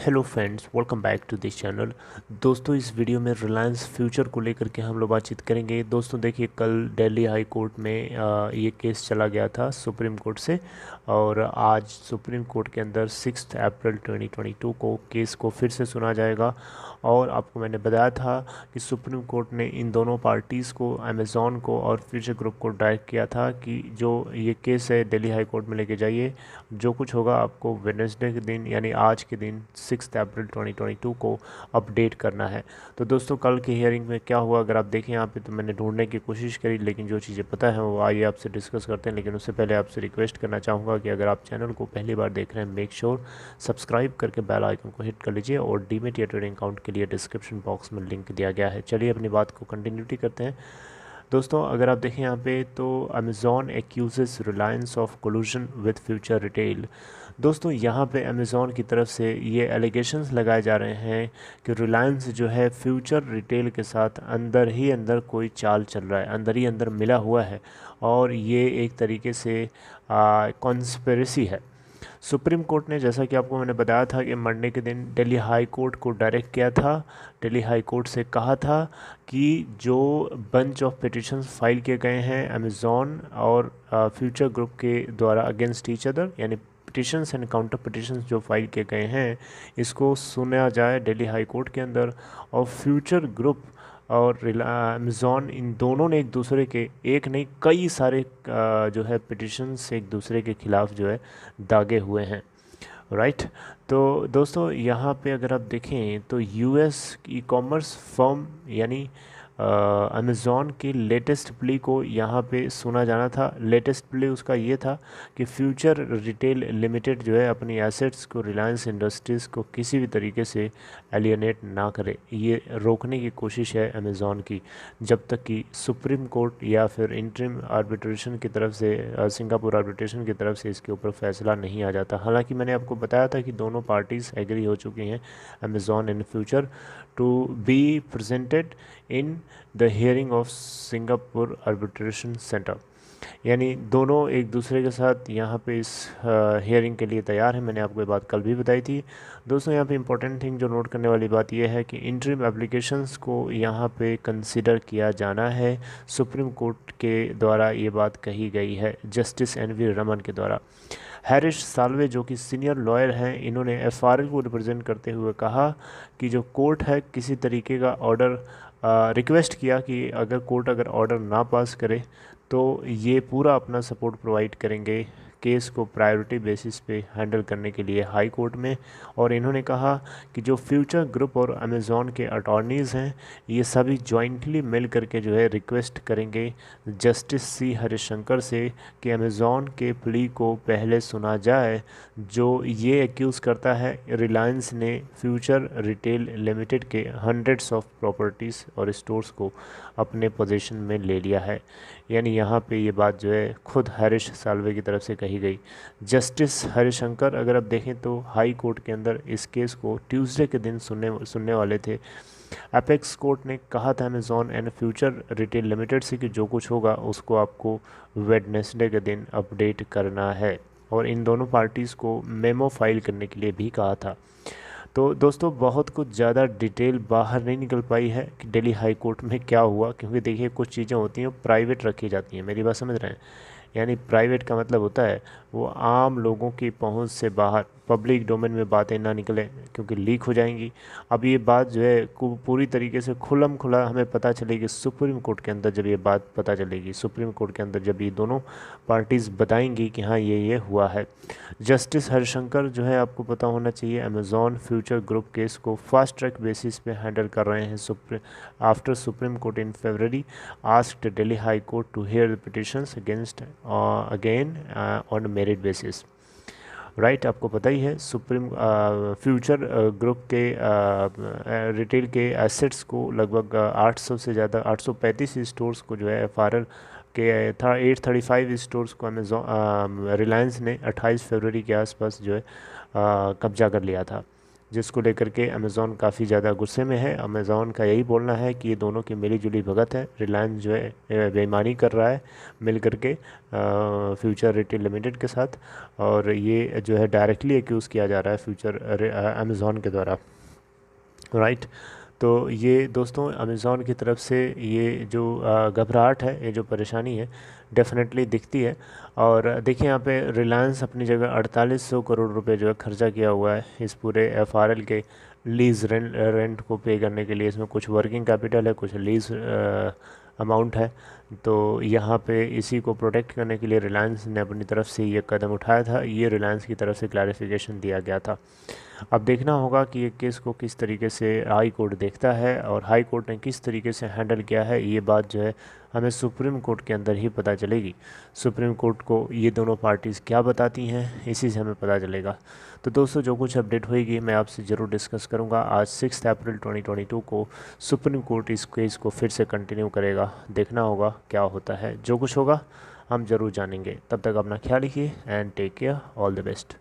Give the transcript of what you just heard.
Hello friends, welcome back to this channel. दोस्तों, इस video में रिलायंस फ्यूचर को लेकर के हम लोग बातचीत करेंगे। दोस्तों देखिए, कल दिल्ली हाई कोर्ट में ये केस चला गया था सुप्रीम कोर्ट से, और आज सुप्रीम कोर्ट के अंदर 6 अप्रैल 2022 को केस को फिर से सुना जाएगा। और आपको मैंने बताया था कि सुप्रीम कोर्ट ने इन दोनों पार्टीज़ को, अमेज़ॉन को और फ्यूचर ग्रुप को डायरेक्ट किया था कि जो ये केस है दिल्ली हाई कोर्ट में लेके जाइए। जो कुछ होगा आपको वेडनेसडे के दिन यानी आज के दिन 6 अप्रैल 2022 को अपडेट करना है। तो दोस्तों, कल की हियरिंग में क्या हुआ अगर आप देखें यहाँ पे, तो मैंने ढूंढने की कोशिश करी, लेकिन जो चीज़ें पता है वो आइए आपसे डिस्कस करते हैं। लेकिन उससे पहले आपसे रिक्वेस्ट करना चाहूँगा कि अगर आप चैनल को पहली बार देख रहे हैं, मेक श्योर सब्सक्राइब करके बेल आइकन को हिट कर लीजिए। और डीमेट या ट्रेडिंग अकाउंट के लिए डिस्क्रिप्शन बॉक्स में लिंक दिया गया है। चलिए अपनी बात को कंटिन्यूटी करते हैं। दोस्तों अगर आप देखें यहाँ पे, तो Amazon accuses Reliance of collusion with Future Retail. दोस्तों यहाँ पे अमेज़ॉन की तरफ से ये एलिगेशंस लगाए जा रहे हैं कि रिलायंस जो है फ्यूचर रिटेल के साथ अंदर ही अंदर कोई चाल चल रहा है, अंदर ही अंदर मिला हुआ है, और ये एक तरीके से कॉन्स्पिरेसी है। सुप्रीम कोर्ट ने, जैसा कि आपको मैंने बताया था कि मंडे के दिन दिल्ली हाई कोर्ट को डायरेक्ट किया था, दिल्ली हाई कोर्ट से कहा था कि जो बंच ऑफ पिटिशंस फाइल किए गए हैं अमेज़ॉन और फ्यूचर ग्रुप के द्वारा अगेंस्ट ईच अदर, यानी पिटिशंस एंड काउंटर पिटिशंस जो फाइल किए गए हैं, इसको सुना जाए दिल्ली हाई कोर्ट के अंदर। और फ्यूचर ग्रुप और अमेज़ॉन, इन दोनों ने एक दूसरे के, एक नहीं कई सारे जो है पिटिशंस एक दूसरे के ख़िलाफ़ जो है दागे हुए हैं, राइट। तो दोस्तों यहाँ पे अगर आप देखें तो यूएस ई कॉमर्स फर्म यानी अमेज़ॉन की लेटेस्ट प्ली को यहाँ पे सुना जाना था। लेटेस्ट प्ली उसका ये था कि फ्यूचर रिटेल लिमिटेड जो है अपनी एसेट्स को रिलायंस इंडस्ट्रीज़ को किसी भी तरीके से एलियनेट ना करे। ये रोकने की कोशिश है अमेज़ॉन की, जब तक कि सुप्रीम कोर्ट या फिर इंटरिम आर्बिट्रेशन की तरफ से, सिंगापुर आर्बिट्रेशन की तरफ से इसके ऊपर फैसला नहीं आ जाता। हालांकि मैंने आपको बताया था कि दोनों पार्टीज़ एग्री हो चुकी हैं, Amazon and Future, to be presented in the hearing of Singapore arbitration centre. यानी दोनों एक दूसरे के साथ यहाँ पे इस हियरिंग के लिए तैयार है। मैंने आपको ये बात कल भी बताई थी। दोस्तों यहाँ पे इंपॉर्टेंट थिंग जो नोट करने वाली बात यह है कि इंटरिम एप्लीकेशंस को यहाँ पे कंसिडर किया जाना है। सुप्रीम कोर्ट के द्वारा ये बात कही गई है, जस्टिस एन वी रमन के द्वारा। हैरिश साल्वे जो कि सीनियर लॉयर हैं, इन्होंने एफआरएल को रिप्रेजेंट करते हुए कहा कि जो कोर्ट है किसी तरीके का ऑर्डर रिक्वेस्ट किया कि अगर कोर्ट अगर ऑर्डर ना पास करे तो ये पूरा अपना सपोर्ट प्रोवाइड करेंगे केस को प्रायोरिटी बेसिस पे हैंडल करने के लिए हाई कोर्ट में। और इन्होंने कहा कि जो फ्यूचर ग्रुप और अमेज़ॉन के अटॉर्नीज़ हैं, ये सभी जॉइंटली मिल करके जो है रिक्वेस्ट करेंगे जस्टिस सी हरिशंकर से कि अमेज़ॉन के प्ली को पहले सुना जाए, जो ये एक्यूज़ करता है रिलायंस ने फ्यूचर रिटेल लिमिटेड के हंड्रेड्स ऑफ प्रॉपर्टीज़ और स्टोर्स को अपने पोजीशन में ले लिया है। यानी यहाँ पे ये बात जो है खुद हरीश साल्वे की तरफ से कही गई। जस्टिस हरिशंकर अगर आप देखें तो हाई कोर्ट के अंदर इस केस को ट्यूसडे के दिन सुनने वाले थे। अपेक्स कोर्ट ने कहा था Amazon and future retail limited से कि जो कुछ होगा उसको आपको वेडनेसडे के दिन अपडेट करना है, और इन दोनों पार्टीज़ को मेमो फाइल करने के लिए भी कहा था। तो दोस्तों बहुत कुछ ज़्यादा डिटेल बाहर नहीं निकल पाई है कि दिल्ली हाई कोर्ट में क्या हुआ, क्योंकि देखिए कुछ चीज़ें होती हैं प्राइवेट रखी जाती हैं। मेरी बात समझ रहे हैं? यानी प्राइवेट का मतलब होता है वो आम लोगों की पहुंच से बाहर, पब्लिक डोमेन में बातें ना निकलें क्योंकि लीक हो जाएंगी। अब ये बात जो है पूरी तरीके से खुलम खुला हमें पता चलेगी सुप्रीम कोर्ट के अंदर। जब ये बात पता चलेगी सुप्रीम कोर्ट के अंदर, जब ये दोनों पार्टीज़ बताएंगी कि हाँ ये हुआ है। जस्टिस हरिशंकर जो है, आपको पता होना चाहिए, अमेज़ॉन फ्यूचर ग्रुप केस को फास्ट ट्रैक बेसिस पे हैंडल कर रहे हैं। After Supreme Court in February asked Delhi High Court to hear the petitions against again on merit basis, right. आपको पता ही है सुप्रीम फ्यूचर ग्रुप के रिटेल के एसेट्स को लगभग 800 से ज़्यादा 835 स्टोर्स को जो है एफआरएल के था 835 स्टोर्स को अमेज़ॉन रिलायंस ने 28 फरवरी के आसपास जो है कब्जा कर लिया था। जिसको लेकर के अमेज़ॉन काफ़ी ज़्यादा गुस्से में है। अमेज़ॉन का यही बोलना है कि ये दोनों की मिली जुली भगत है। रिलायंस जो है बेईमानी कर रहा है मिल करके फ्यूचर रिटेल लिमिटेड के साथ, और ये जो है डायरेक्टली एक्यूज़ किया जा रहा है फ्यूचर अमेज़ॉन के द्वारा, राइट। तो ये दोस्तों अमेज़ॉन की तरफ से ये जो घबराहट है, ये जो परेशानी है, डेफिनेटली दिखती है। और देखिए यहाँ पे रिलायंस अपनी जगह 4800 करोड़ रुपए जो है खर्चा किया हुआ है इस पूरे एफआरएल के लीज़ रेंट को पे करने के लिए। इसमें कुछ वर्किंग कैपिटल है, कुछ लीज़ अमाउंट है। तो यहाँ पे इसी को प्रोटेक्ट करने के लिए रिलायंस ने अपनी तरफ से ये कदम उठाया था। ये रिलायंस की तरफ से क्लैरिफिकेशन दिया गया था। अब देखना होगा कि ये केस को किस तरीके से हाई कोर्ट देखता है और हाई कोर्ट ने किस तरीके से हैंडल किया है। ये बात जो है हमें सुप्रीम कोर्ट के अंदर ही पता चलेगी। सुप्रीम कोर्ट को ये दोनों पार्टीज़ क्या बताती हैं, इसी से हमें पता चलेगा। तो दोस्तों जो कुछ अपडेट होएगी मैं आपसे ज़रूर डिस्कस करूँगा। आज 6 अप्रैल 2022 को सुप्रीम कोर्ट इस केस को फिर से कंटिन्यू करेगा। देखना होगा क्या होता है। जो कुछ होगा हम ज़रूर जानेंगे। तब तक अपना ख्याल रखिए and take care. All the best.